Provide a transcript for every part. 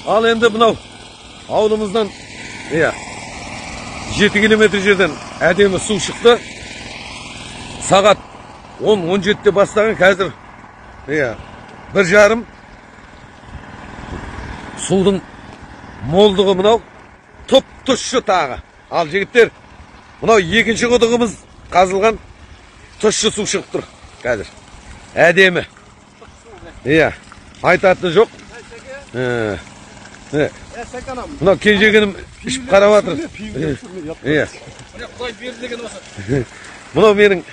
Al endi mынау ауылымыздан 7 kilometre жерден әдемі су шықты. Сағат 10-17'de бастаған, қазір 1,5. Судың молдығы мынау тұп-тұщы тағы. Ал жігіттер, мынау екінші құдығымыз қазылған, тұщы су шығып тұр қазір. Әдемі. Айтатыны жоқ. Мынау кенжегенім ішіп қарап жатыр. Мынау менің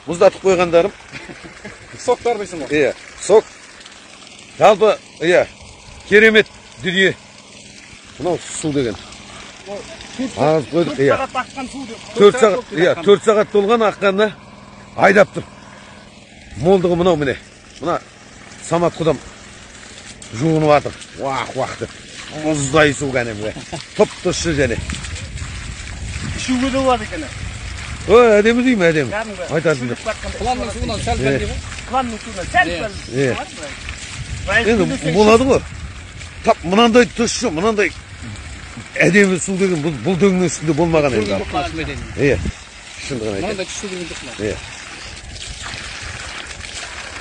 мұздатып қойғандарым. Соктар дейсің ғой. Сок. Жалпы, керемет дүние. Мынау су деген. Ағыз қойдық, 4 сағат толған аққанына айдап тұр. Молдығы мынау міне. Мына Самат құдам жуынып атыр. Уақ деп. Мұздай су кәнемге. Тұп-тұщы және. Ішуге де болады екен. Әдемі деймін, әдемі. Айтатын деп. Құланның суынан сәл пәл деймін. Құланның суынан сәл пәл. Енді болады ғой. Тап мынандай тұщы, мынандай әдемі су деген бұл дөңнің үстінде болмаған енді. Шындығын айтайын. Мынандай тұщы деген жоқ мына.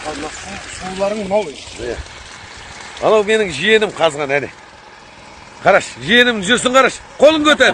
Суларың мынау. Анау менің жиенім қазған әне. Қараш, жиенім жүрсін қараш. Қолын көтер.